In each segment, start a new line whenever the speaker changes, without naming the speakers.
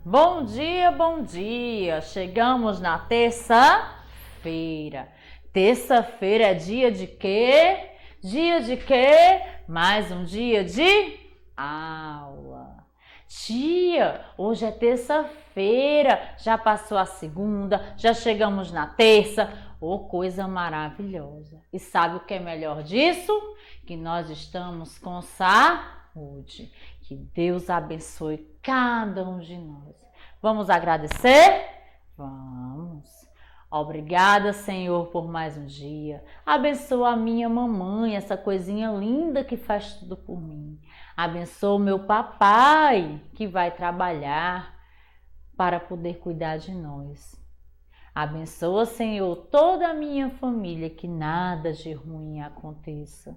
Bom dia, bom dia! Chegamos na terça-feira. Terça-feira é dia de quê? Dia de quê? Mais um dia de aula. Tia, hoje é terça-feira, já passou a segunda, já chegamos na terça. Oh, coisa maravilhosa! E sabe o que é melhor disso? Que nós estamos com saúde. Que Deus abençoe cada um de nós. Vamos agradecer? Vamos. Obrigada, Senhor, por mais um dia. Abençoa a minha mamãe, essa coisinha linda que faz tudo por mim. Abençoa o meu papai, que vai trabalhar para poder cuidar de nós. Abençoa, Senhor, toda a minha família, que nada de ruim aconteça.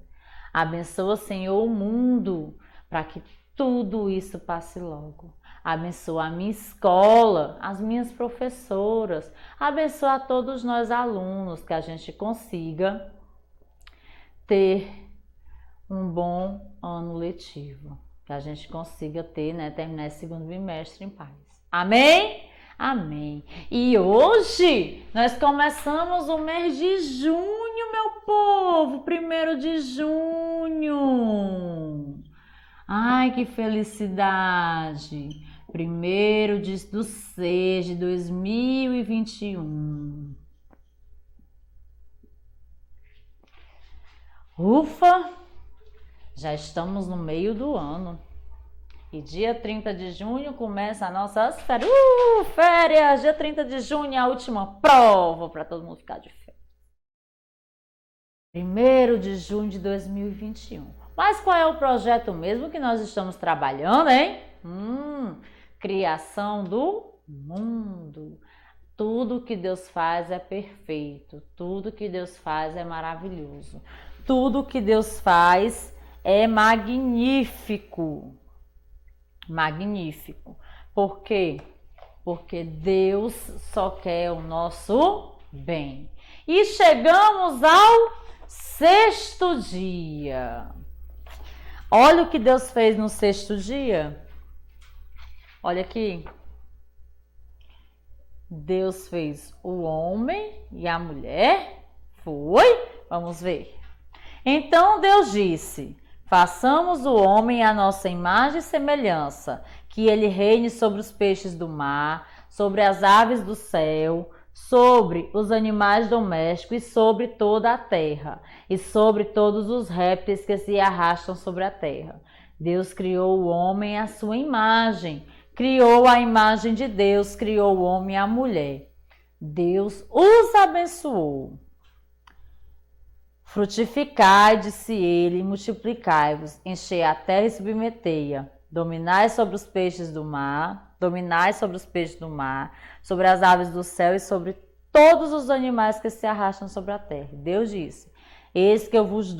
Abençoa, Senhor, o mundo, para que tudo isso passe logo. Abençoa a minha escola, as minhas professoras. Abençoa a todos nós alunos, que a gente consiga ter um bom ano letivo. Que a gente consiga terminar esse segundo bimestre em paz. Amém? Amém. E hoje nós começamos o mês de junho, meu povo. 1º de junho. Ai, que felicidade! 1º de 6 de 2021. Ufa! Já estamos no meio do ano. E dia 30 de junho começa as nossas férias. Férias! Dia 30 de junho é a última prova para todo mundo ficar de férias. 1º de junho de 2021. Mas qual é o projeto mesmo que nós estamos trabalhando, hein? Criação do mundo. Tudo que Deus faz é perfeito. Tudo que Deus faz é maravilhoso. Tudo que Deus faz é magnífico. Magnífico. Por quê? Porque Deus só quer o nosso bem. E chegamos ao 6º dia. Olha o que Deus fez no 6º dia. Olha aqui. Deus fez o homem e a mulher. Foi? Vamos ver. Então Deus disse: façamos o homem à nossa imagem e semelhança, que ele reine sobre os peixes do mar, sobre as aves do céu, sobre os animais domésticos e sobre toda a terra, e sobre todos os répteis que se arrastam sobre a terra. Deus criou o homem à sua imagem, criou a imagem de Deus, criou o homem e a mulher. Deus os abençoou. Frutificai, disse ele, e multiplicai-vos, enchei a terra e submetei-a. Dominai sobre os peixes do mar, sobre as aves do céu e sobre todos os animais que se arrastam sobre a terra. Deus disse: eis que vos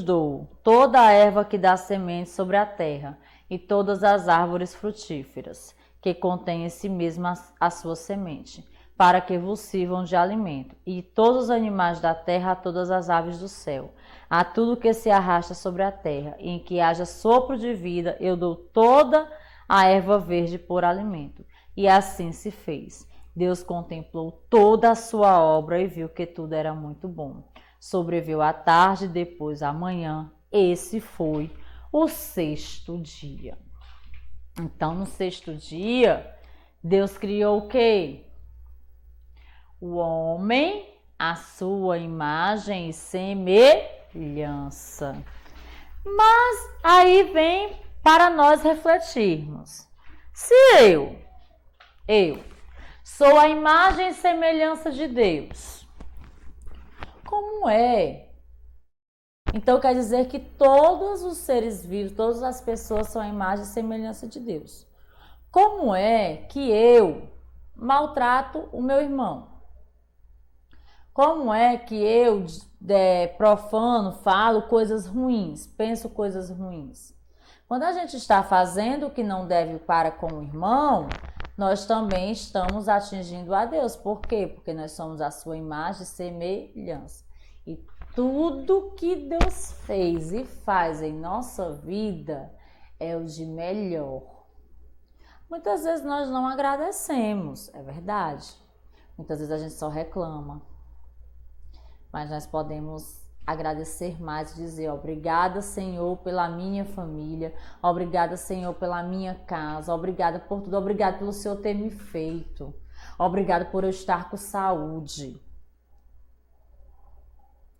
dou toda a erva que dá semente sobre a terra, e todas as árvores frutíferas, que contêm em si mesmas a sua semente, para que vos sirvam de alimento, e todos os animais da terra, a todas as aves do céu, a tudo que se arrasta sobre a terra, e em que haja sopro de vida, eu dou toda a erva verde por alimento. E assim se fez. Deus contemplou toda a sua obra e viu que tudo era muito bom. Sobreveio a tarde, depois a manhã. Esse foi o 6º dia. Então, no 6º dia, Deus criou o quê? O homem, a sua imagem e semelhança. Mas aí vem para nós refletirmos. Se eu sou a imagem e semelhança de Deus, como é? Então quer dizer que todos os seres vivos, todas as pessoas são a imagem e semelhança de Deus. Como é que eu maltrato o meu irmão? Como é que eu, profano, falo coisas ruins, penso coisas ruins? Quando a gente está fazendo o que não deve para com o irmão, nós também estamos atingindo a Deus. Por quê? Porque nós somos a sua imagem e semelhança. E tudo que Deus fez e faz em nossa vida é o de melhor. Muitas vezes nós não agradecemos, é verdade. Muitas vezes a gente só reclama. Mas nós podemos agradecer mais e dizer obrigada, Senhor, pela minha família, obrigada, Senhor, pela minha casa, obrigada por tudo, obrigada pelo Senhor ter me feito, obrigada por eu estar com saúde.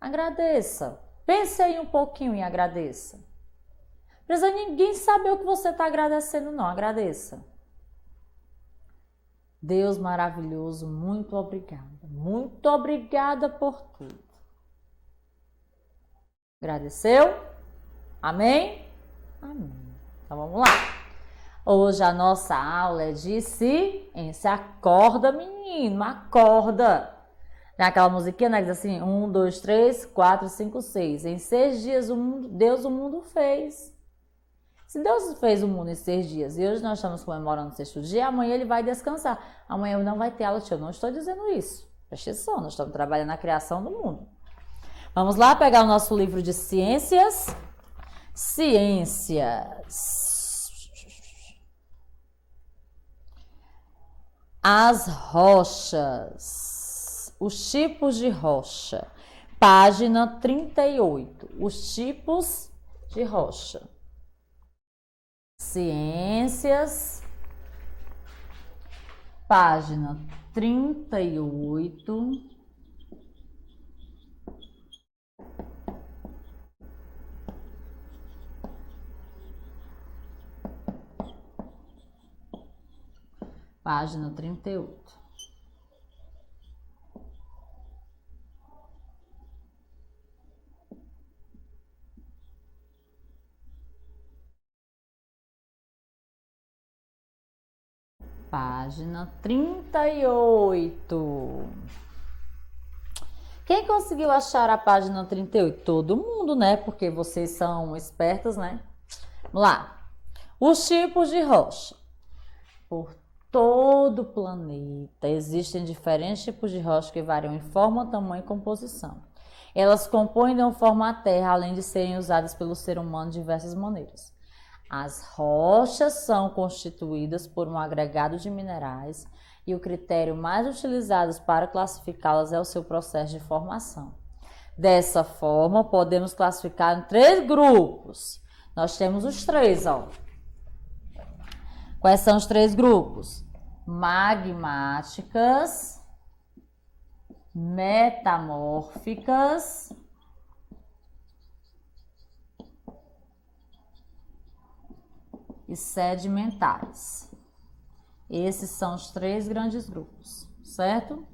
Agradeça. Pense aí um pouquinho e agradeça. Não precisa ninguém saber o que você está agradecendo, não. Agradeça. Deus maravilhoso, muito obrigada. Muito obrigada por tudo. Agradeceu? Amém? Amém. Então vamos lá. Hoje a nossa aula é de ciência. Acorda, menino, acorda. Naquela musiquinha, né, que diz assim, 1, 2, 3, 4, 5, 6. Em 6 dias Deus o mundo fez. Se Deus fez o mundo em 6 dias e hoje nós estamos comemorando o 6º dia, amanhã ele vai descansar. Amanhã não vai ter aula, eu não estou dizendo isso. Preste atenção, nós estamos trabalhando na criação do mundo. Vamos lá pegar o nosso livro de ciências. Ciências. As rochas. Os tipos de rocha. Página 38. Os tipos de rocha. Ciências, página 38. Página 38. Página 38. Quem conseguiu achar a página 38? Todo mundo, né? Porque vocês são espertos, né? Vamos lá. Os tipos de rocha. Por todo o planeta existem diferentes tipos de rocha que variam em forma, tamanho e composição. Elas compõem e dão forma à Terra, além de serem usadas pelo ser humano de diversas maneiras. As rochas são constituídas por um agregado de minerais e o critério mais utilizado para classificá-las é o seu processo de formação. Dessa forma, podemos classificar em 3 grupos. Nós temos os 3, ó. Quais são os 3 grupos? Magmáticas, metamórficas e sedimentares. Esses são os 3 grandes grupos, certo?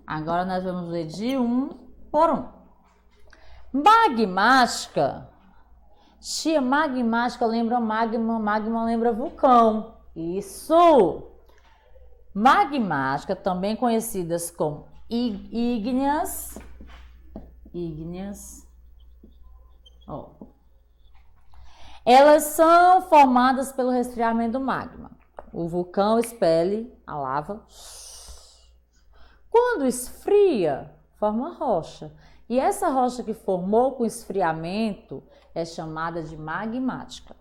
Agora nós vamos ler de um por um. Magmática. Tia, magmática lembra magma, magma lembra vulcão. Isso! Magmática, também conhecidas como ígneas. Ó. Elas são formadas pelo resfriamento do magma. O vulcão expele a lava. Quando esfria, forma rocha. E essa rocha que formou com esfriamento é chamada de magmática.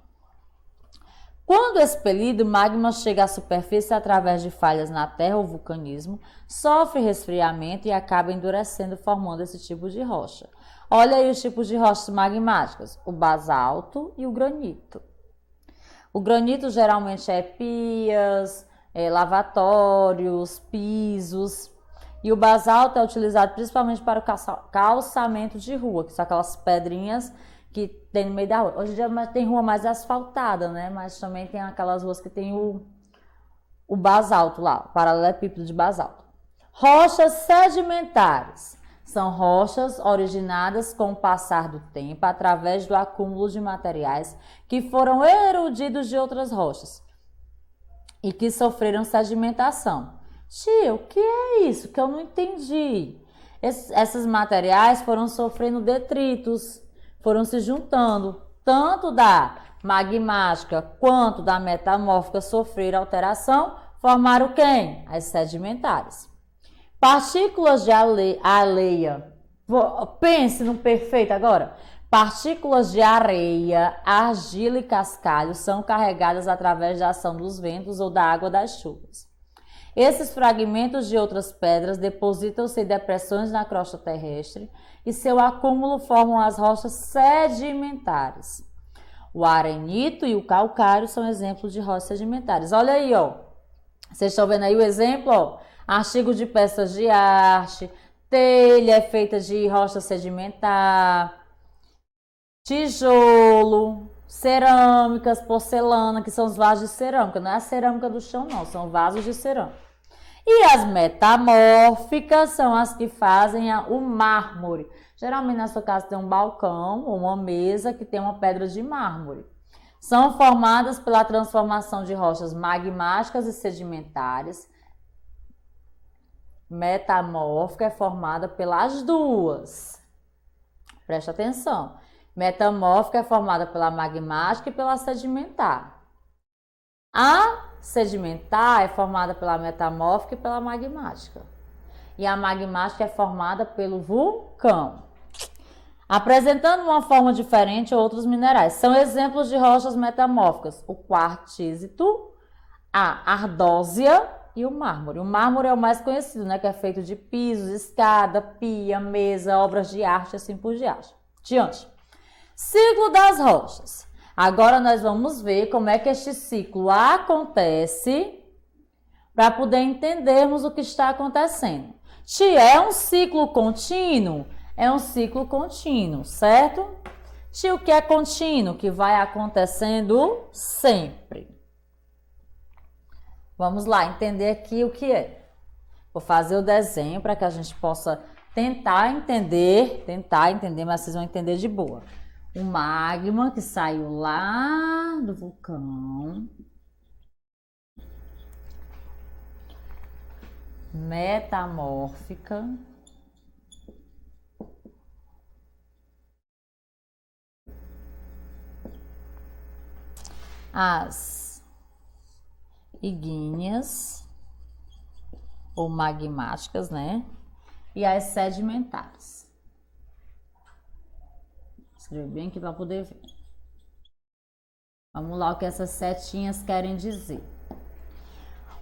Quando expelido, o magma chega à superfície através de falhas na terra ou vulcanismo, sofre resfriamento e acaba endurecendo, formando esse tipo de rocha. Olha aí os tipos de rochas magmáticas, o basalto e o granito. O granito geralmente é pias, lavatórios, pisos. E o basalto é utilizado principalmente para o calçamento de rua, que são aquelas pedrinhas que tem no meio da rua. Hoje em dia tem rua mais asfaltada, né? Mas também tem aquelas ruas que tem o basalto lá, o paralelepípedo de basalto. Rochas sedimentares. São rochas originadas com o passar do tempo através do acúmulo de materiais que foram erudidos de outras rochas e que sofreram sedimentação. Tia, o que é isso? Que eu não entendi. Esses materiais foram sofrendo detritos, foram se juntando, tanto da magmática quanto da metamórfica sofreram alteração, formaram quem? As sedimentares. Partículas de areia. Pense no perfeito agora. Partículas de areia, argila e cascalho são carregadas através da ação dos ventos ou da água das chuvas. Esses fragmentos de outras pedras depositam-se em depressões na crosta terrestre e seu acúmulo formam as rochas sedimentares. O arenito e o calcário são exemplos de rochas sedimentares. Olha aí, ó. Vocês estão vendo aí o exemplo, ó? Artigo de peças de arte, telha é feita de rocha sedimentar, tijolo, cerâmicas, porcelana, que são os vasos de cerâmica. Não é a cerâmica do chão, não, são vasos de cerâmica. E as metamórficas são as que fazem o mármore. Geralmente na sua casa tem um balcão ou uma mesa que tem uma pedra de mármore. São formadas pela transformação de rochas magmáticas e sedimentares. Metamórfica é formada pelas duas. Presta atenção. Metamórfica é formada pela magmática e pela sedimentar. A sedimentar é formada pela metamórfica e pela magmática. E a magmática é formada pelo vulcão. Apresentando uma forma diferente outros minerais. São exemplos de rochas metamórficas: o quartzito, a ardósia e o mármore. O mármore é o mais conhecido, né? Que é feito de pisos, escada, pia, mesa, obras de arte, assim por diante. Ciclo das rochas. Agora nós vamos ver como é que este ciclo acontece para poder entendermos o que está acontecendo. Tia, é um ciclo contínuo? É um ciclo contínuo, certo? Tia, o que é contínuo? Que vai acontecendo sempre. Vamos lá, entender aqui o que é. Vou fazer o desenho para que a gente possa tentar entender, mas vocês vão entender de boa. O magma que saiu lá do vulcão. Metamórfica. As ígneas ou magmáticas, né? E as sedimentares. Escrevi bem aqui para poder ver. Vamos lá o que essas setinhas querem dizer.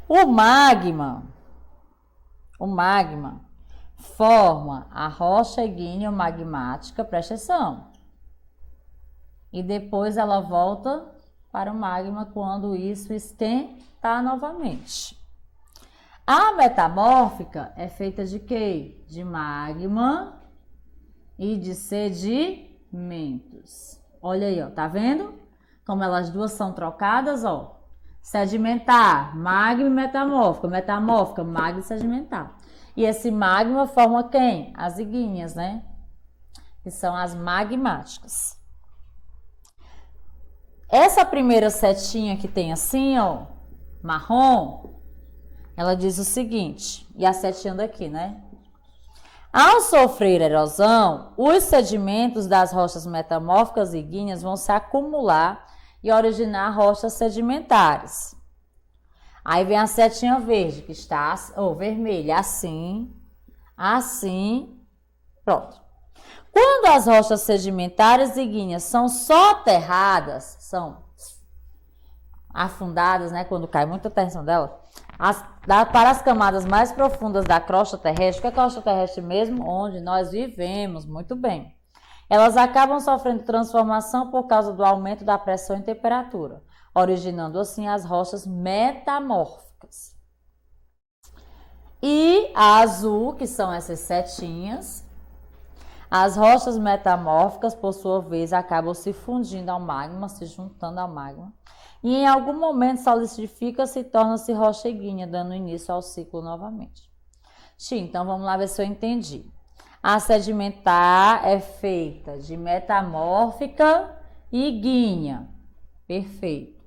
O magma forma a rocha ígnea magmática, presta atenção. E depois ela volta para o magma quando isso esquentar novamente. A metamórfica é feita de quê? De magma e de sedimentos. Olha aí, ó, tá vendo? Como elas duas são trocadas, ó. Sedimentar, magma e metamórfica. Metamórfica, magma e sedimentar. E esse magma forma quem? As ígneas, né? Que são as magmáticas. Essa primeira setinha que tem assim, ó, marrom, ela diz o seguinte, e a setinha daqui, né? Ao sofrer erosão, os sedimentos das rochas metamórficas e ígneas vão se acumular e originar rochas sedimentares. Aí vem a setinha verde, que está, ou vermelha, assim, pronto. Quando as rochas sedimentares e ígneas são soterradas, são afundadas, né, quando cai muita tensão dela, para as camadas mais profundas da crosta terrestre, que é a crosta terrestre mesmo, onde nós vivemos, muito bem. Elas acabam sofrendo transformação por causa do aumento da pressão e temperatura, originando assim as rochas metamórficas. E a azul, que são essas setinhas, as rochas metamórficas, por sua vez, acabam se fundindo ao magma, se juntando ao magma, e em algum momento solidifica-se e torna-se rocha ígnea, dando início ao ciclo novamente. Então vamos lá ver se eu entendi. A sedimentar é feita de metamórfica e ígnea. Perfeito.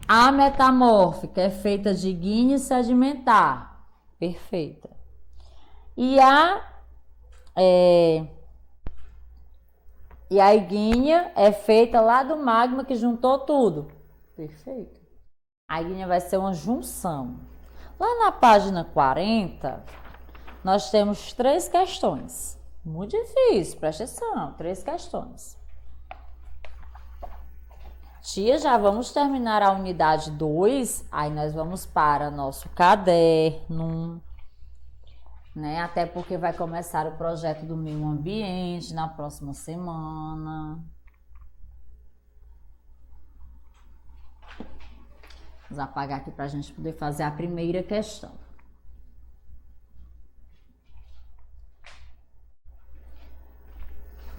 A metamórfica é feita de ígnea e sedimentar. Perfeita. E a ígnea é feita lá do magma que juntou tudo. Perfeito. A ígnea vai ser uma junção. Lá na página 40, nós temos 3 questões. Muito difícil, presta atenção. 3 questões. Tia, já vamos terminar a unidade 2. Aí nós vamos para nosso caderno, né? Até porque vai começar o projeto do meio ambiente na próxima semana. Vamos apagar aqui para a gente poder fazer a primeira questão.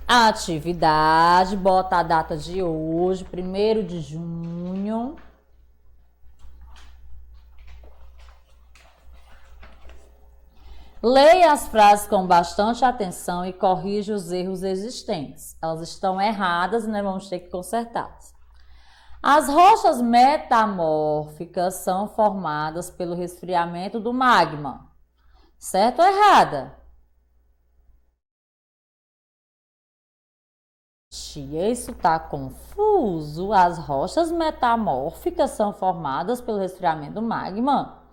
A atividade, bota a data de hoje, 1º de junho. Leia as frases com bastante atenção e corrija os erros existentes. Elas estão erradas e nós vamos ter que consertá-las. As rochas metamórficas são formadas pelo resfriamento do magma. Certo ou errada? Tia, isso tá confuso. As rochas metamórficas são formadas pelo resfriamento do magma?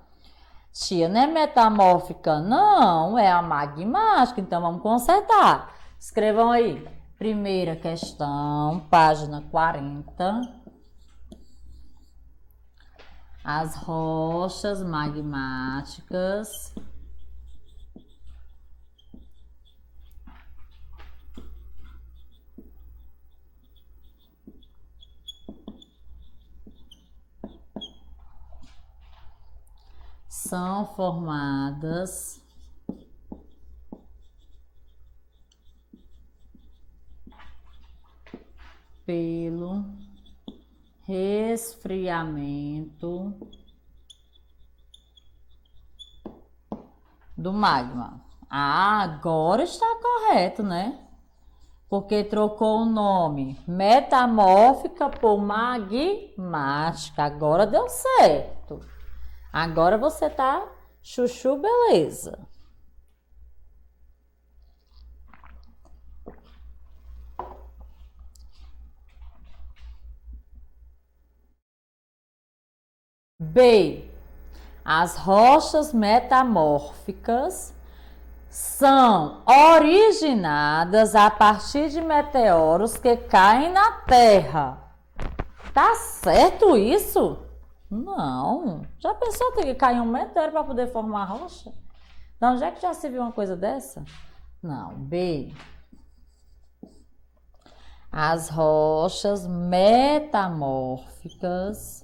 Tia, não é metamórfica, não, é a magmática. Então vamos consertar. Escrevam aí. Primeira questão, página 40. As rochas magmáticas são formadas pelo resfriamento do magma. Ah, agora está correto, né? Porque trocou o nome metamórfica por magmática. Agora deu certo. Agora você tá chuchu, beleza. B. As rochas metamórficas são originadas a partir de meteoros que caem na Terra. Tá certo isso? Não. Já pensou ter que cair um meteoro para poder formar a rocha? Então, onde é que já se viu uma coisa dessa? Não. B. As rochas metamórficas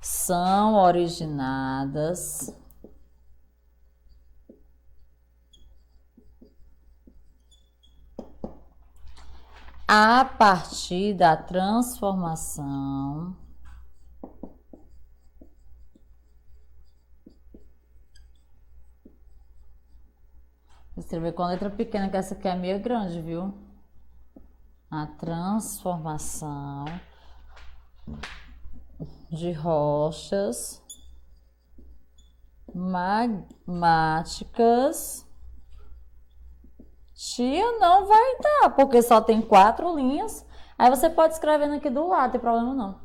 são originadas a partir da transformação vou escrever com letra pequena, que essa aqui é meio grande, viu? A transformação de rochas magmáticas. Tia, não vai dar, porque só tem 4 linhas. Aí você pode escrever aqui do lado, não tem problema não.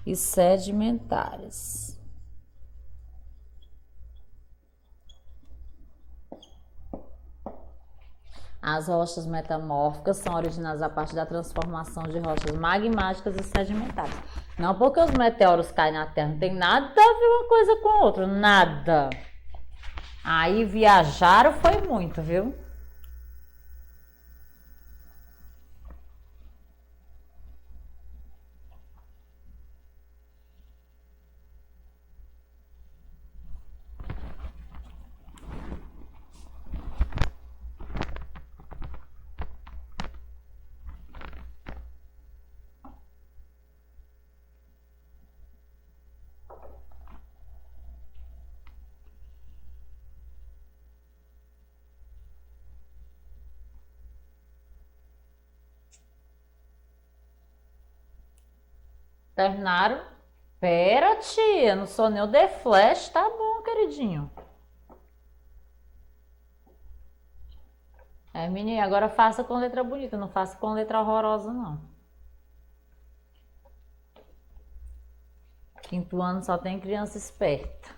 E sedimentares. As rochas metamórficas são originadas a partir da transformação de rochas magmáticas e sedimentares. Não porque os meteoros caem na Terra, não tem nada a ver uma coisa com a outra, nada. Aí viajaram foi muito, viu? Terminaram? Pera, tia, não sou nem o The Flash, tá bom, queridinho. É, menina, agora faça com letra bonita, não faça com letra horrorosa, não. Quinto ano só tem criança esperta.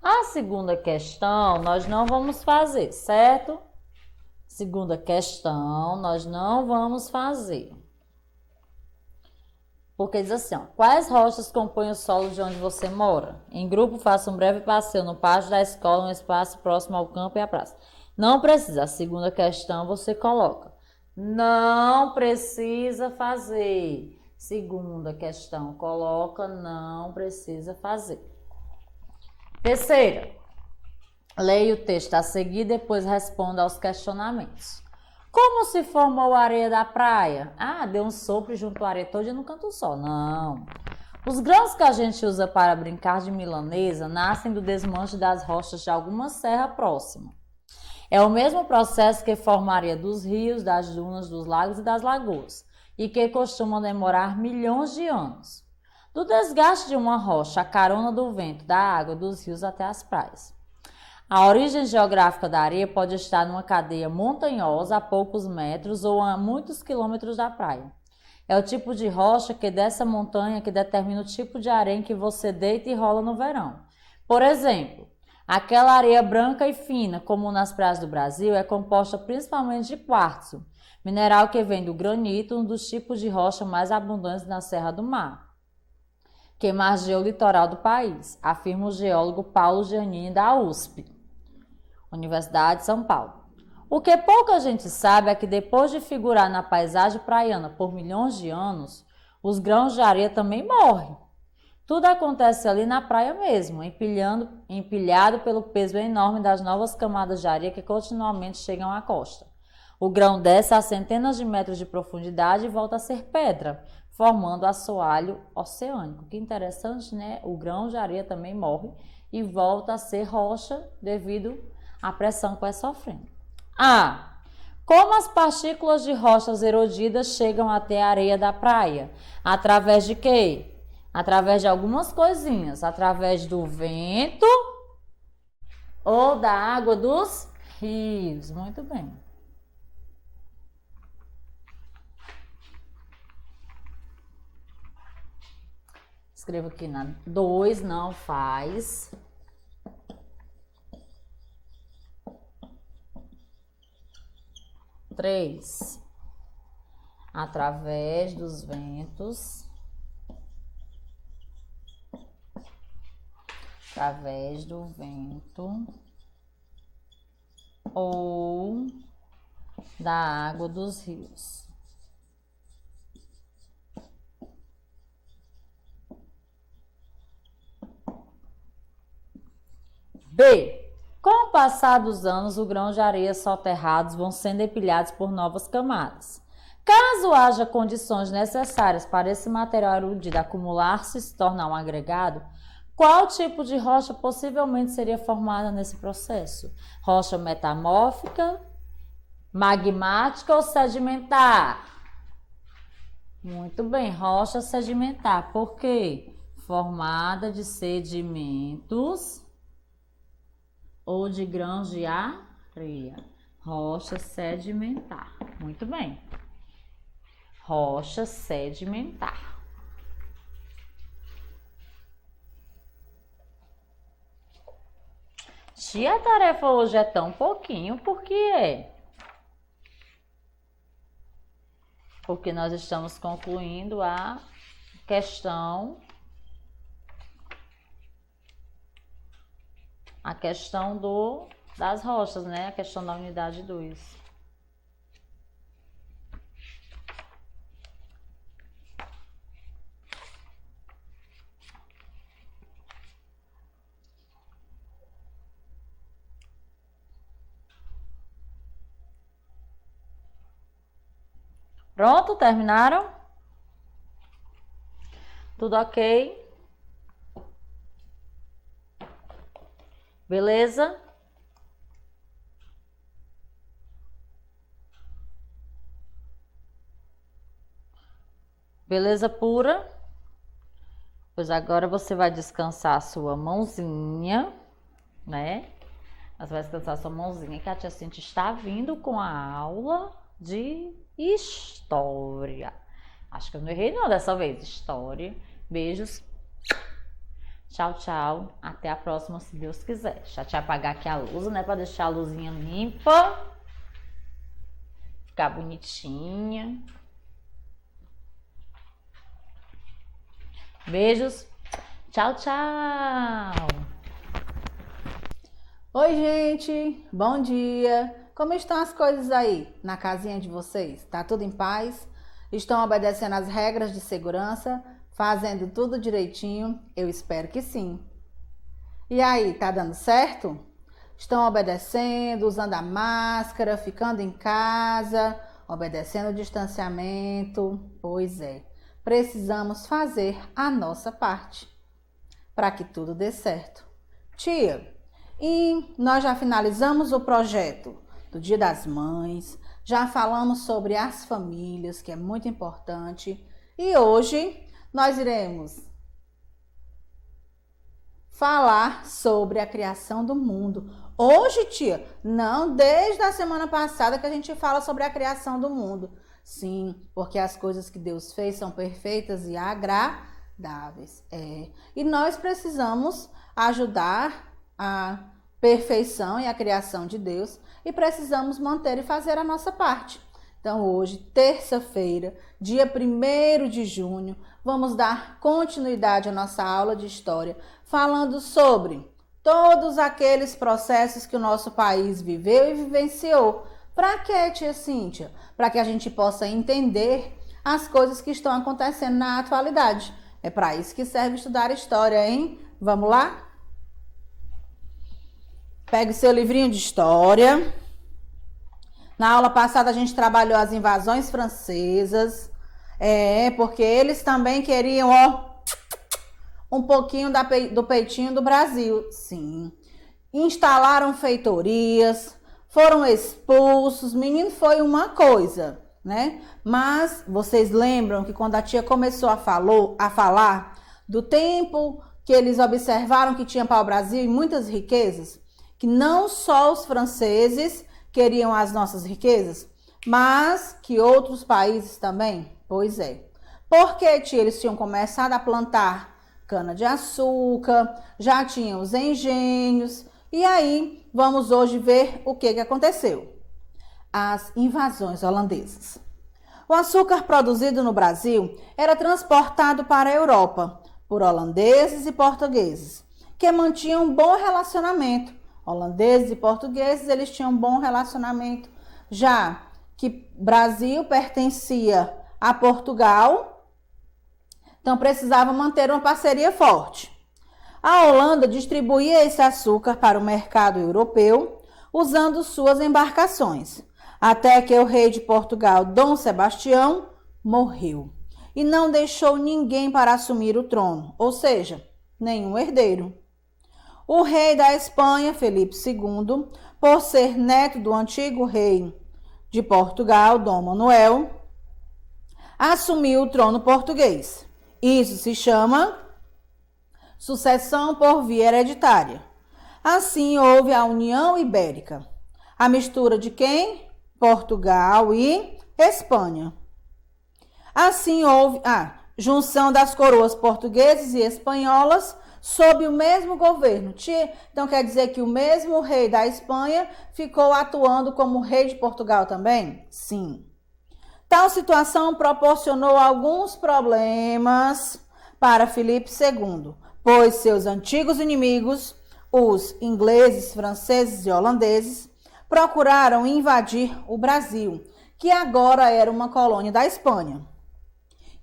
A segunda questão nós não vamos fazer, certo? Segunda questão nós não vamos fazer. Porque diz assim, ó, quais rochas compõem o solo de onde você mora? Em grupo, faça um breve passeio no pátio da escola, um espaço próximo ao campo e à praça. Não precisa. A segunda questão você coloca. Não precisa fazer. Segunda questão, coloca, não precisa fazer. Terceira, leia o texto a seguir e depois responda aos questionamentos. Como se formou a areia da praia? Ah, deu um sopro e juntou a areia toda num canto só. Não. Os grãos que a gente usa para brincar de milanesa nascem do desmanche das rochas de alguma serra próxima. É o mesmo processo que forma a areia dos rios, das dunas, dos lagos e das lagoas, e que costuma demorar milhões de anos. Do desgaste de uma rocha, a carona do vento, da água, dos rios até as praias. A origem geográfica da areia pode estar numa cadeia montanhosa a poucos metros ou a muitos quilômetros da praia. É o tipo de rocha que dessa montanha que determina o tipo de areia em que você deita e rola no verão. Por exemplo, aquela areia branca e fina, como nas praias do Brasil, é composta principalmente de quartzo, mineral que vem do granito, um dos tipos de rocha mais abundantes na Serra do Mar, que margeia o litoral do país, afirma o geólogo Paulo Giannini da USP. Universidade de São Paulo. O que pouca gente sabe é que depois de figurar na paisagem praiana por milhões de anos, os grãos de areia também morrem. Tudo acontece ali na praia mesmo, empilhado pelo peso enorme das novas camadas de areia que continuamente chegam à costa. O grão desce a centenas de metros de profundidade e volta a ser pedra, formando assoalho oceânico. Que interessante, né? O grão de areia também morre e volta a ser rocha devido a pressão que vai sofrendo. Como as partículas de rochas erodidas chegam até a areia da praia? Através de quê? Através de algumas coisinhas. Através do vento ou da água dos rios. Muito bem. Escrevo aqui na 2, não faz. Três, através dos ventos, através do vento ou da água dos rios. B. Com o passar dos anos, o grão de areia soterrados vão sendo empilhados por novas camadas. Caso haja condições necessárias para esse material erodido acumular-se e se tornar um agregado, qual tipo de rocha possivelmente seria formada nesse processo? Rocha metamórfica, magmática ou sedimentar? Muito bem, rocha sedimentar. Por quê? Formada de sedimentos ou de grãos de areia. Rocha sedimentar. Muito bem. Rocha sedimentar. Tia, a tarefa hoje é tão pouquinho, por quê? Porque nós estamos concluindo a questão das rochas, né? A questão da unidade 2. Pronto, terminaram? Tudo ok? Beleza? Beleza pura? Pois agora você vai descansar a sua mãozinha, né? Você vai descansar a sua mãozinha, que a tia Cintia está vindo com a aula de história. Acho que eu não errei não dessa vez. História. Beijos. Tchau, tchau. Até a próxima, se Deus quiser. Deixa eu apagar aqui a luz, né? Pra deixar a luzinha limpa. Ficar bonitinha. Beijos. Tchau, tchau.
Oi, gente. Bom dia. Como estão as coisas aí na casinha de vocês? Tá tudo em paz? Estão obedecendo às regras de segurança? Fazendo tudo direitinho? Eu espero que sim. E aí, tá dando certo? Estão obedecendo, usando a máscara, ficando em casa, obedecendo o distanciamento? Pois é. Precisamos fazer a nossa parte para que tudo dê certo. Tia, e nós já finalizamos o projeto do Dia das Mães, já falamos sobre as famílias, que é muito importante, e hoje nós iremos falar sobre a criação do mundo. Hoje, tia, não desde a semana passada que a gente fala sobre a criação do mundo. Sim, porque as coisas que Deus fez são perfeitas e agradáveis. E nós precisamos ajudar a perfeição e a criação de Deus e precisamos manter e fazer a nossa parte. Então hoje, terça-feira, dia 1º de junho, vamos dar continuidade à nossa aula de história, falando sobre todos aqueles processos que o nosso país viveu e vivenciou. Para quê, tia Cíntia? Para que a gente possa entender as coisas que estão acontecendo na atualidade. É para isso que serve estudar história, hein? Vamos lá? Pegue o seu livrinho de história. Na aula passada a gente trabalhou as invasões francesas. Porque eles também queriam, um pouquinho do peitinho do Brasil. Sim. Instalaram feitorias, foram expulsos. Menino, foi uma coisa, né? Mas vocês lembram que quando a tia começou a falar do tempo que eles observaram que tinha para o Brasil e muitas riquezas, que não só os franceses queriam as nossas riquezas, mas que outros países também? Pois é. Porque, tia, eles tinham começado a plantar cana-de-açúcar, já tinham os engenhos, e aí vamos hoje ver o que aconteceu. As invasões holandesas. O açúcar produzido no Brasil era transportado para a Europa por holandeses e portugueses, que mantinham um bom relacionamento. Holandeses e portugueses, eles tinham um bom relacionamento, já que Brasil pertencia a Portugal, então precisava manter uma parceria forte. A Holanda distribuía esse açúcar para o mercado europeu, usando suas embarcações, até que o rei de Portugal, Dom Sebastião, morreu e não deixou ninguém para assumir o trono, ou seja, nenhum herdeiro. O rei da Espanha, Felipe II, por ser neto do antigo rei de Portugal, Dom Manuel, assumiu o trono português. Isso se chama sucessão por via hereditária. Assim houve a União Ibérica. A mistura de quem? Portugal e Espanha. Assim houve a junção das coroas portuguesas e espanholas sob o mesmo governo. Então quer dizer que o mesmo rei da Espanha ficou atuando como rei de Portugal também? Sim. Tal situação proporcionou alguns problemas para Filipe II, pois seus antigos inimigos, os ingleses, franceses e holandeses, procuraram invadir o Brasil, que agora era uma colônia da Espanha.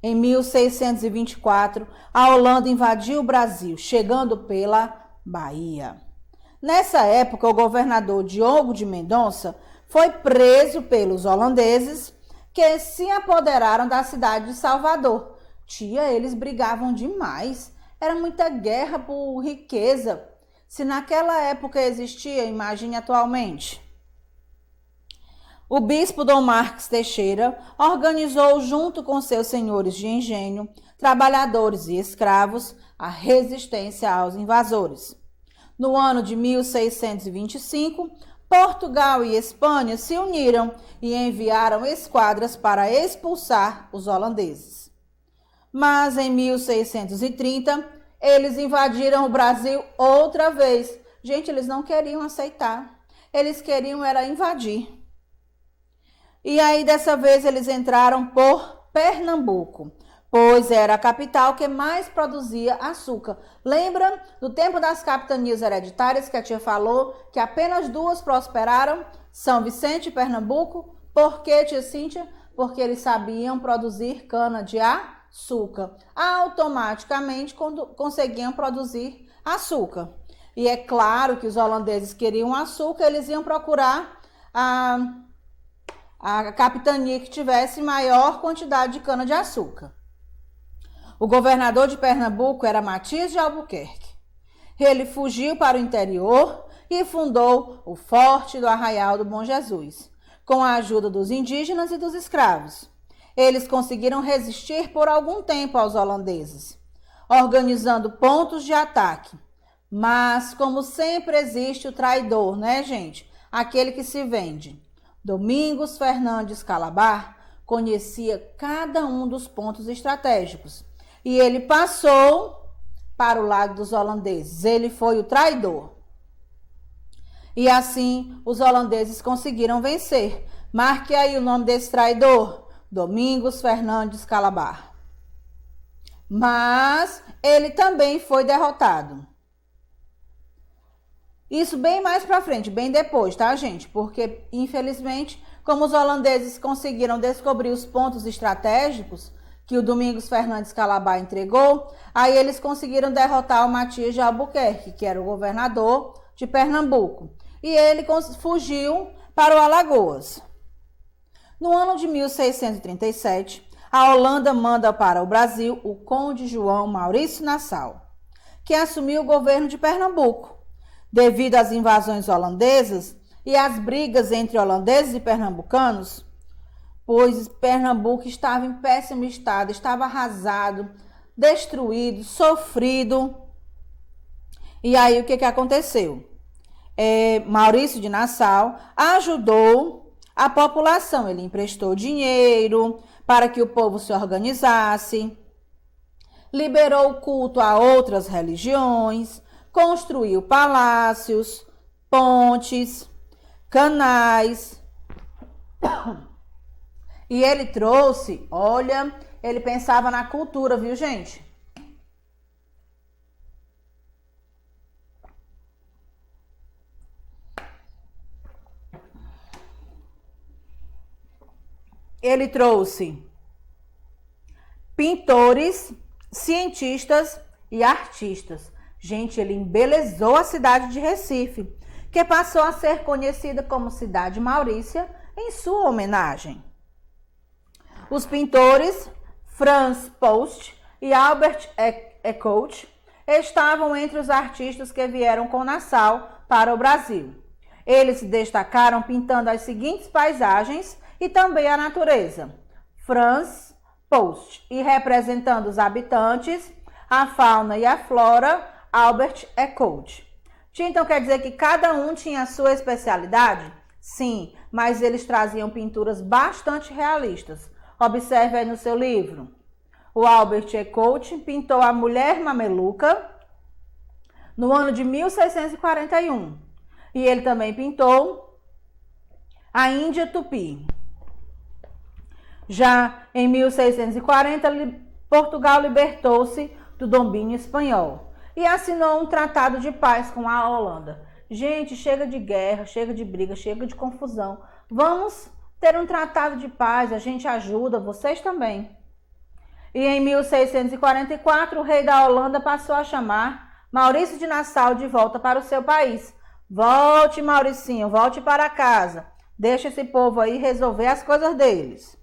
Em 1624, a Holanda invadiu o Brasil, chegando pela Bahia. Nessa época, o governador Diogo de Mendonça foi preso pelos holandeses, que se apoderaram da cidade de Salvador, Tia, eles brigavam demais. Era muita guerra por riqueza. Se naquela época existia, imagine atualmente. O bispo Dom Marques Teixeira organizou, junto com seus senhores de engenho, trabalhadores e escravos, a resistência aos invasores. No ano de 1625, Portugal e Espanha se uniram e enviaram esquadras para expulsar os holandeses. Mas em 1630, eles invadiram o Brasil outra vez. Gente, eles não queriam aceitar. Eles queriam era invadir. E aí, dessa vez, eles entraram por Pernambuco, pois era a capital que mais produzia açúcar. Lembra do tempo das capitanias hereditárias que a tia falou que apenas duas prosperaram? São Vicente e Pernambuco. Por quê, tia Cíntia? Porque eles sabiam produzir cana-de-açúcar. Automaticamente conseguiam produzir açúcar. E é claro que os holandeses queriam açúcar, eles iam procurar a capitania que tivesse maior quantidade de cana-de-açúcar. O governador de Pernambuco era Matias de Albuquerque. Ele fugiu para o interior e fundou o Forte do Arraial do Bom Jesus, com a ajuda dos indígenas e dos escravos. Eles conseguiram resistir por algum tempo aos holandeses, organizando pontos de ataque. Mas, como sempre, existe o traidor, né, gente? Aquele que se vende. Domingos Fernandes Calabar conhecia cada um dos pontos estratégicos e ele passou para o lado dos holandeses. Ele foi o traidor. E assim os holandeses conseguiram vencer. Marque aí o nome desse traidor: Domingos Fernandes Calabar. Mas ele também foi derrotado. Isso bem mais para frente, bem depois, tá, gente? Porque, infelizmente, como os holandeses conseguiram descobrir os pontos estratégicos que o Domingos Fernandes Calabar entregou, aí eles conseguiram derrotar o Matias de Albuquerque, que era o governador de Pernambuco. E ele fugiu para o Alagoas. No ano de 1637, a Holanda manda para o Brasil o conde João Maurício Nassau, que assumiu o governo de Pernambuco. Devido às invasões holandesas e às brigas entre holandeses e pernambucanos, pois Pernambuco estava em péssimo estado, estava arrasado, destruído, sofrido. E aí o que aconteceu? Maurício de Nassau ajudou a população, ele emprestou dinheiro para que o povo se organizasse, liberou o culto a outras religiões, construiu palácios, pontes, canais. E ele trouxe, olha, ele pensava na cultura, viu, gente? Ele trouxe pintores, cientistas e artistas. Gente, ele embelezou a cidade de Recife, que passou a ser conhecida como Cidade Maurícia em sua homenagem. Os pintores Franz Post e Albert Eckhout estavam entre os artistas que vieram com Nassau para o Brasil. Eles se destacaram pintando as seguintes paisagens e também a natureza. Franz Post, e representando os habitantes, a fauna e a flora, Albert Eckhout. Então quer dizer que cada um tinha a sua especialidade? Sim, mas eles traziam pinturas bastante realistas. Observe aí no seu livro. O Albert Eckhout pintou a mulher mameluca no ano de 1641. E ele também pintou a Índia Tupi. Já em 1640, Portugal libertou-se do domínio espanhol e assinou um tratado de paz com a Holanda. Gente, chega de guerra, chega de briga, chega de confusão. Vamos ter um tratado de paz, a gente ajuda, vocês também. E em 1644, o rei da Holanda passou a chamar Maurício de Nassau de volta para o seu país. Volte, Mauricinho, volte para casa. Deixa esse povo aí resolver as coisas deles.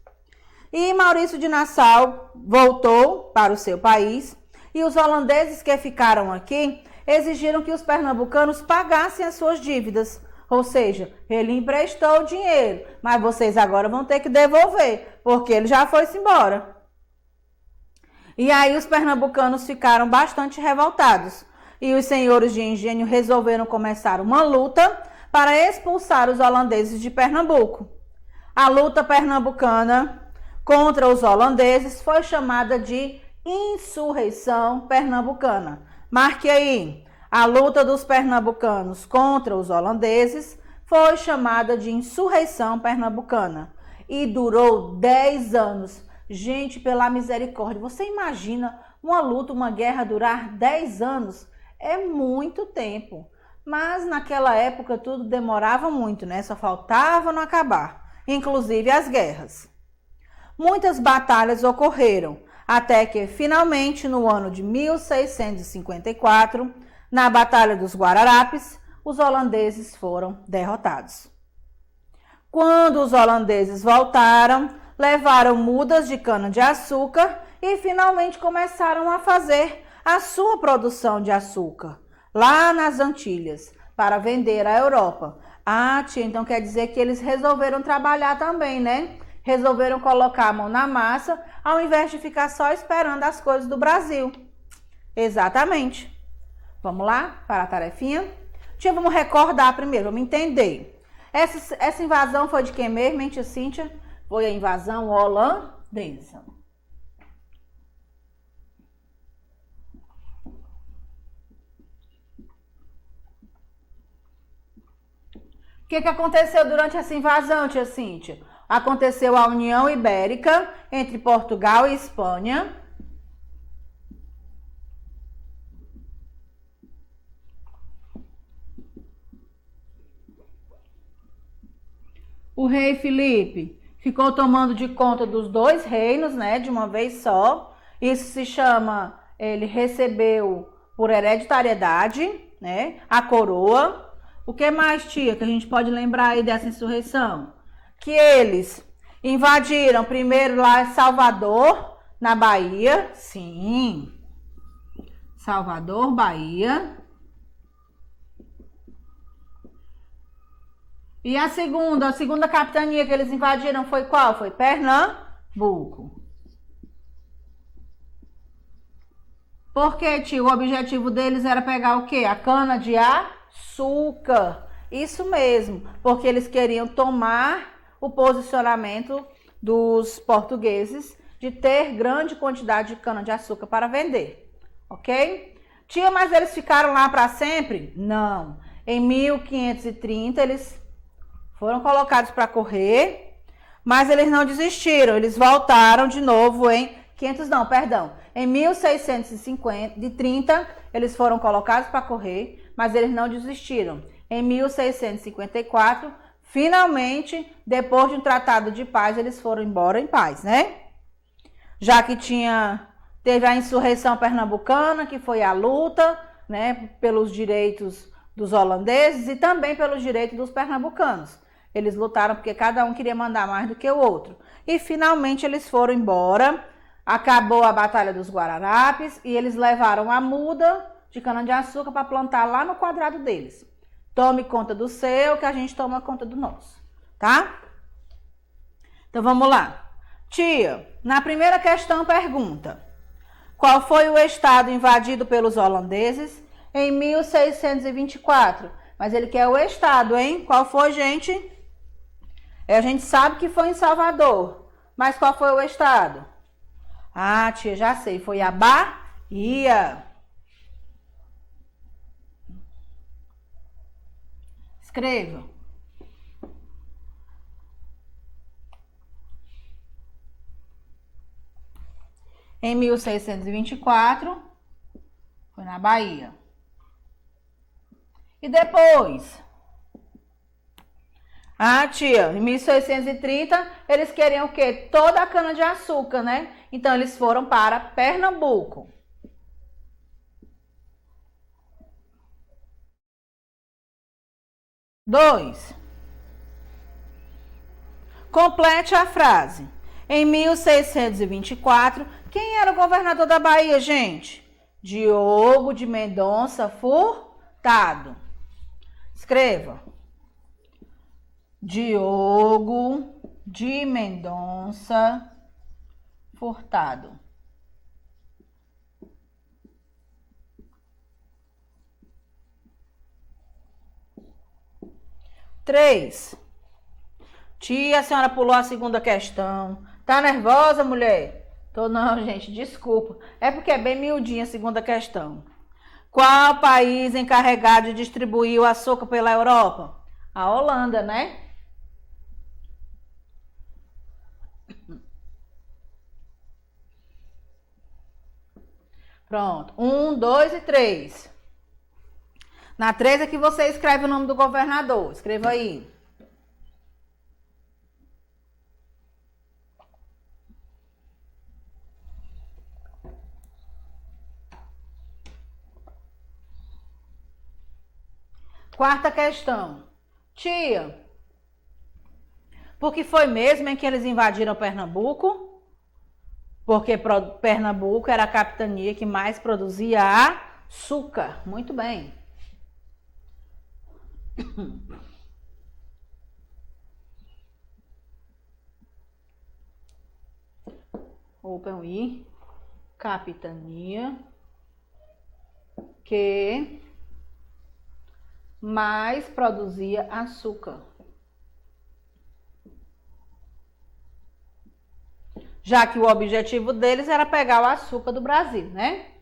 E Maurício de Nassau voltou para o seu país e os holandeses que ficaram aqui exigiram que os pernambucanos pagassem as suas dívidas. Ou seja, ele emprestou o dinheiro, mas vocês agora vão ter que devolver, porque ele já foi-se embora. E aí os pernambucanos ficaram bastante revoltados. E os senhores de engenho resolveram começar uma luta para expulsar os holandeses de Pernambuco. A luta pernambucana contra os holandeses foi chamada de Insurreição Pernambucana. Marque aí. A luta dos pernambucanos contra os holandeses foi chamada de Insurreição Pernambucana e durou 10 anos. Gente, pela misericórdia, você imagina uma luta, uma guerra durar 10 anos? É muito tempo. Mas naquela época tudo demorava muito, né? Só faltava não acabar, inclusive as guerras. Muitas batalhas ocorreram, até que finalmente no ano de 1654, na Batalha dos Guararapes, os holandeses foram derrotados. Quando os holandeses voltaram, levaram mudas de cana-de-açúcar e finalmente começaram a fazer a sua produção de açúcar lá nas Antilhas para vender à Europa. Ah, tia, então quer dizer que eles resolveram trabalhar também, né? Resolveram colocar a mão na massa ao invés de ficar só esperando as coisas do Brasil. Exatamente. Vamos lá para a tarefinha? Tia, vamos recordar primeiro, vamos entender. Essa invasão foi de quem mesmo, hein, tia Cíntia? Foi a invasão holandesa. O que aconteceu durante essa invasão, tia Cíntia? Aconteceu a União Ibérica entre Portugal e Espanha. O rei Filipe ficou tomando de conta dos dois reinos, né, de uma vez só. Isso se chama, ele recebeu por hereditariedade, né, a coroa. O que mais, tia, que a gente pode lembrar aí dessa insurreição? Que eles invadiram primeiro lá Salvador, na Bahia. Sim. Salvador, Bahia. E a segunda capitania que eles invadiram foi qual? Foi Pernambuco. Porque, tio, o objetivo deles era pegar o quê? A cana-de-açúcar. Isso mesmo, porque eles queriam tomar o posicionamento dos portugueses de ter grande quantidade de cana-de-açúcar para vender. Ok? Tia, mas eles ficaram lá para sempre? Não. Em 1530, eles foram colocados para correr, mas eles não desistiram. Eles voltaram de novo em 1630, eles foram colocados para correr, mas eles não desistiram. Em 1654, finalmente, depois de um tratado de paz, eles foram embora em paz, né? Já que teve a insurreição pernambucana, que foi a luta, né, pelos direitos dos holandeses e também pelos direitos dos pernambucanos. Eles lutaram porque cada um queria mandar mais do que o outro. E finalmente eles foram embora. Acabou a Batalha dos Guararapes e eles levaram a muda de cana-de-açúcar para plantar lá no quadrado deles. Tome conta do seu, que a gente toma conta do nosso, tá? Então vamos lá. Tia, na primeira questão pergunta: qual foi o estado invadido pelos holandeses em 1624? Mas ele quer o estado, hein? Qual foi, gente? A gente sabe que foi em Salvador, mas qual foi o estado? Ah, tia, já sei, foi a Bahia. Escreva. Em 1624, foi na Bahia. E depois? Ah, tia, em 1630, eles queriam o quê? Toda a cana-de-açúcar, né? Então, eles foram para Pernambuco. Dois. Complete a frase. Em 1624, quem era o governador da Bahia, gente? Diogo de Mendonça Furtado. Escreva. Diogo de Mendonça Furtado. Três. Tia, a senhora pulou a segunda questão. Tá nervosa, mulher? Tô não, gente, desculpa. É porque é bem miudinha a segunda questão. Qual país encarregado de distribuir o açúcar pela Europa? A Holanda, né? Pronto. 1, 2 e 3. Na 3 é que você escreve o nome do governador. Escreva aí. Quarta questão. Tia, por que foi mesmo em que eles invadiram Pernambuco? Porque Pernambuco era a capitania que mais produzia açúcar. Muito bem. Open I. Capitania que mais produzia açúcar. Já que o objetivo deles era pegar o açúcar do Brasil, né?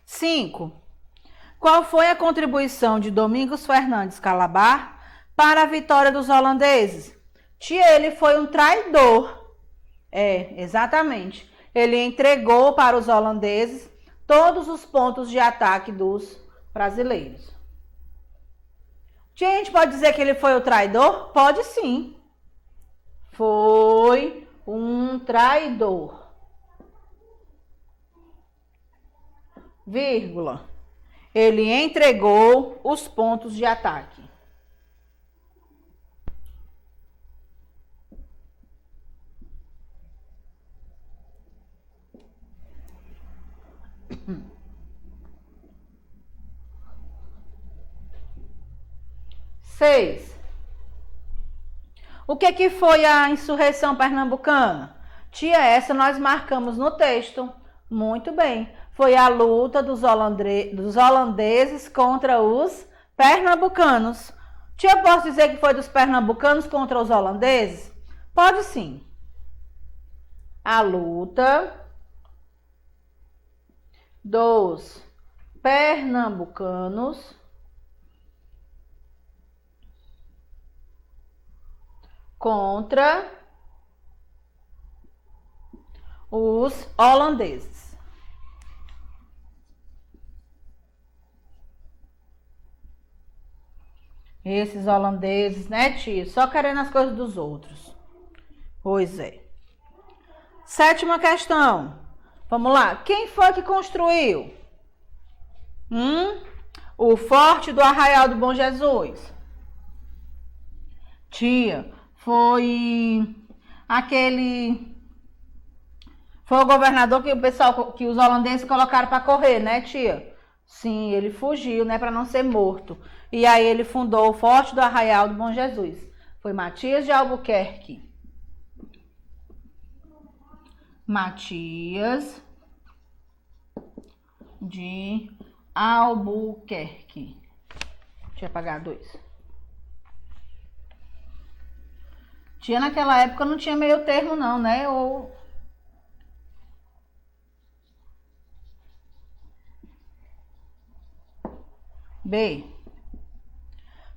5. Qual foi a contribuição de Domingos Fernandes Calabar para a vitória dos holandeses? Tia, ele foi um traidor. É, exatamente. Ele entregou para os holandeses todos os pontos de ataque dos brasileiros. Tia, a gente pode dizer que ele foi o traidor? Pode sim. Foi um traidor. Vírgula. Ele entregou os pontos de ataque. Seis. O que foi a insurreição pernambucana? Tia, essa nós marcamos no texto. Muito bem. Foi a luta dos holandeses contra os pernambucanos. Tia, posso dizer que foi dos pernambucanos contra os holandeses? Pode sim. A luta dos pernambucanos contra os holandeses. Esses holandeses, né, tia? Só querendo as coisas dos outros. Pois é. Sétima questão. Vamos lá. Quem foi que construiu? O Forte do Arraial do Bom Jesus. Tia, foi o governador que os holandeses colocaram para correr, né, tia? Sim, ele fugiu, né, para não ser morto. E aí ele fundou o Forte do Arraial do Bom Jesus. Foi Matias de Albuquerque. Matias de Albuquerque. Deixa eu apagar 2. Tia, naquela época não tinha meio termo não, né? B.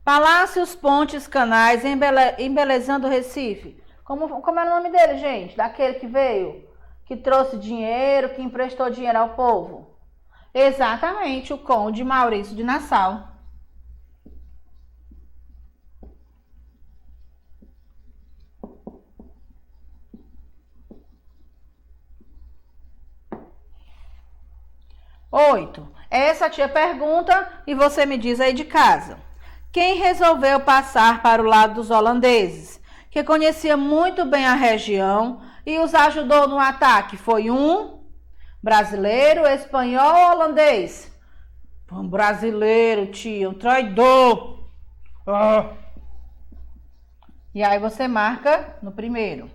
Palácios, pontes, canais, embelezando o Recife. Como era o nome dele, gente? Daquele que veio, que trouxe dinheiro, que emprestou dinheiro ao povo. Exatamente, o Conde Maurício de Nassau. Oito. Essa tia pergunta e você me diz aí de casa. quem resolveu passar para o lado dos holandeses, que conhecia muito bem a região e os ajudou no ataque? Foi um brasileiro, espanhol ou holandês? Um brasileiro, tia, um traidor. E aí você marca no primeiro.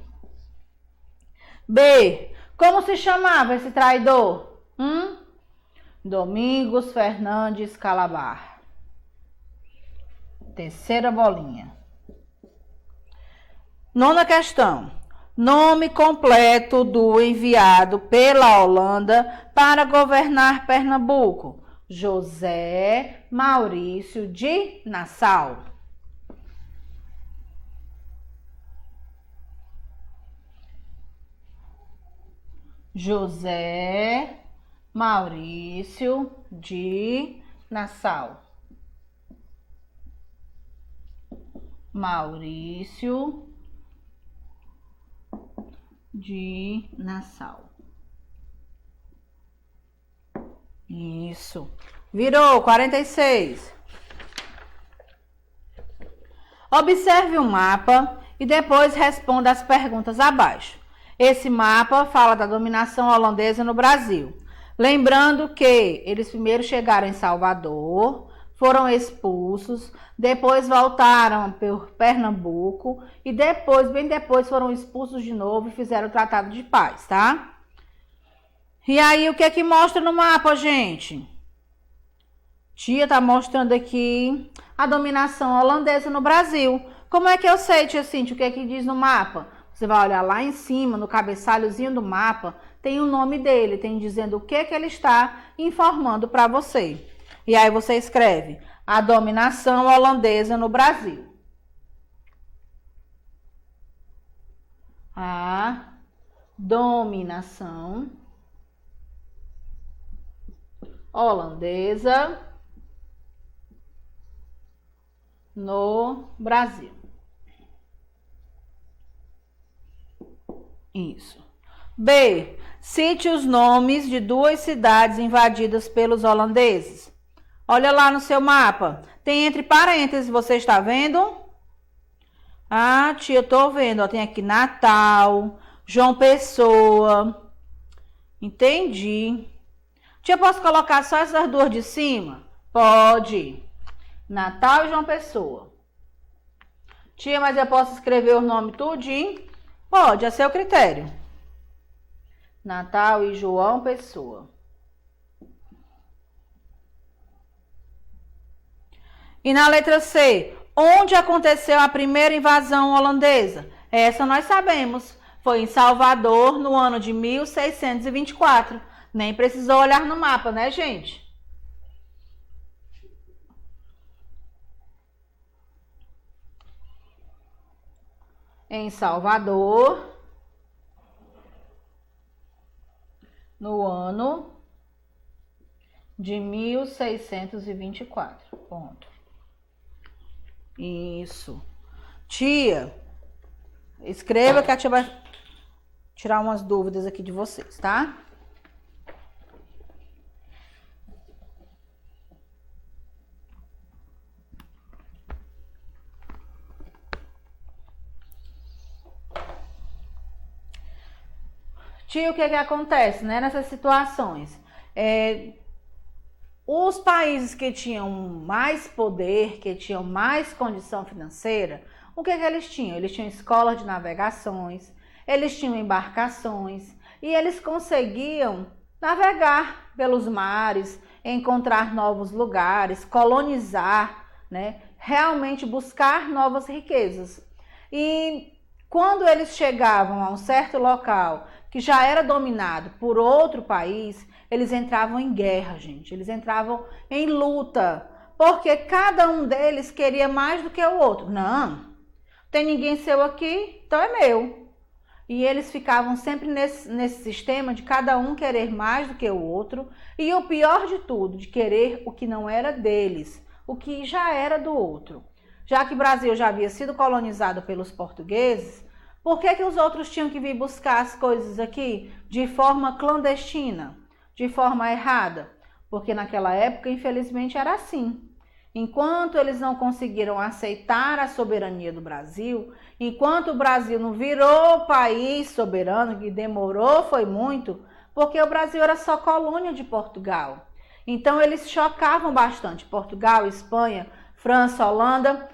B. Como se chamava esse traidor? Domingos Fernandes Calabar. Terceira bolinha. Nona questão. Nome completo do enviado pela Holanda para governar Pernambuco. José Maurício de Nassau. José Maurício de Nassau. Maurício de Nassau. Isso. Virou 46. Observe o mapa e depois responda as perguntas abaixo. Esse mapa fala da dominação holandesa no Brasil. Lembrando que eles primeiro chegaram em Salvador, foram expulsos, depois voltaram por Pernambuco e depois, bem depois, foram expulsos de novo e fizeram o Tratado de Paz, tá? E aí, o que é que mostra no mapa, gente? Tia tá mostrando aqui a dominação holandesa no Brasil. Como é que eu sei, tia Cíntia, o que é que diz no mapa? Você vai olhar lá em cima, no cabeçalhozinho do mapa, tem o nome dele, tem dizendo o que ele está informando para você. E aí você escreve a dominação holandesa no Brasil. A dominação holandesa no Brasil. Isso. B. Cite os nomes de duas cidades invadidas pelos holandeses. Olha lá no seu mapa. Tem entre parênteses, você está vendo? Ah, tia, eu tô vendo. Ó, tem aqui Natal, João Pessoa. Entendi. Tia, posso colocar só essas duas de cima? Pode. Natal e João Pessoa. Tia, mas eu posso escrever o nome tudinho? Pode, a seu critério. Natal e João Pessoa. E na letra C, onde aconteceu a primeira invasão holandesa? Essa nós sabemos. Foi em Salvador, no ano de 1624. Nem precisou olhar no mapa, né, gente? Em Salvador, no ano de 1624. Ponto. Isso. Tia, escreva que a tia vai tirar umas dúvidas aqui de vocês, tá? Tia, o que acontece, né, nessas situações? Os países que tinham mais poder, que tinham mais condição financeira, o que eles tinham? Eles tinham escolas de navegações, eles tinham embarcações e eles conseguiam navegar pelos mares, encontrar novos lugares, colonizar, né? Realmente buscar novas riquezas. E quando eles chegavam a um certo local que já era dominado por outro país, eles entravam em guerra, gente. Eles entravam em luta, porque cada um deles queria mais do que o outro. Não, tem ninguém seu aqui, então é meu. E eles ficavam sempre nesse sistema de cada um querer mais do que o outro. E o pior de tudo, de querer o que não era deles, o que já era do outro. Já que o Brasil já havia sido colonizado pelos portugueses, por que os outros tinham que vir buscar as coisas aqui de forma clandestina, de forma errada? Porque naquela época, infelizmente, era assim. enquanto eles não conseguiram aceitar a soberania do Brasil, enquanto o Brasil não virou país soberano, que demorou, foi muito, porque o Brasil era só colônia de Portugal. Então eles chocavam bastante. Portugal, Espanha, França, Holanda,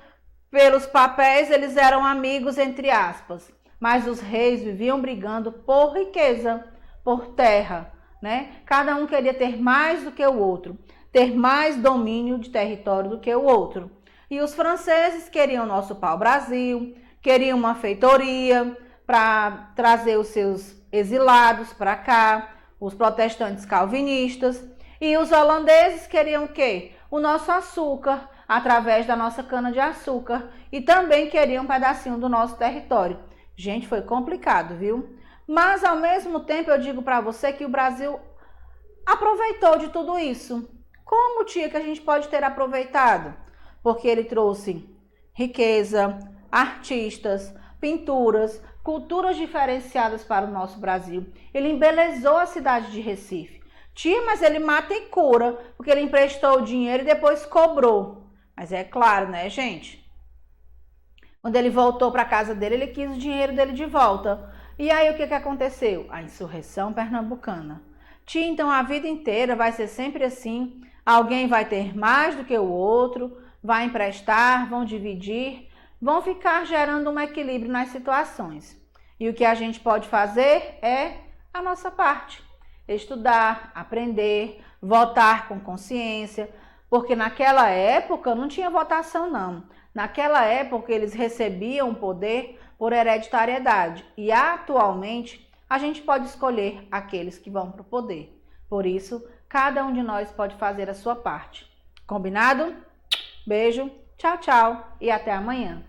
pelos papéis eles eram amigos, entre aspas. Mas os reis viviam brigando por riqueza, por terra, né? Cada um queria ter mais do que o outro, ter mais domínio de território do que o outro. E os franceses queriam o nosso pau-brasil, queriam uma feitoria para trazer os seus exilados para cá, os protestantes calvinistas. E os holandeses queriam o quê? O nosso açúcar, através da nossa cana-de-açúcar. E também queriam um pedacinho do nosso território. Gente, foi complicado, viu? Mas, ao mesmo tempo, eu digo para você que o Brasil aproveitou de tudo isso. Como, tia, que a gente pode ter aproveitado? Porque ele trouxe riqueza, artistas, pinturas, culturas diferenciadas para o nosso Brasil. Ele embelezou a cidade de Recife. Tia, mas ele mata e cura, porque ele emprestou o dinheiro e depois cobrou. Mas é claro, né, gente? Quando ele voltou para a casa dele, ele quis o dinheiro dele de volta. E aí, o que aconteceu? A insurreição pernambucana. Tia, então a vida inteira vai ser sempre assim. Alguém vai ter mais do que o outro, vai emprestar, vão dividir, vão ficar gerando um equilíbrio nas situações. E o que a gente pode fazer é a nossa parte. Estudar, aprender, votar com consciência, porque naquela época não tinha votação não. Naquela época eles recebiam o poder por hereditariedade e atualmente a gente pode escolher aqueles que vão para o poder. Por isso, cada um de nós pode fazer a sua parte. Combinado? Beijo, tchau, tchau e até amanhã.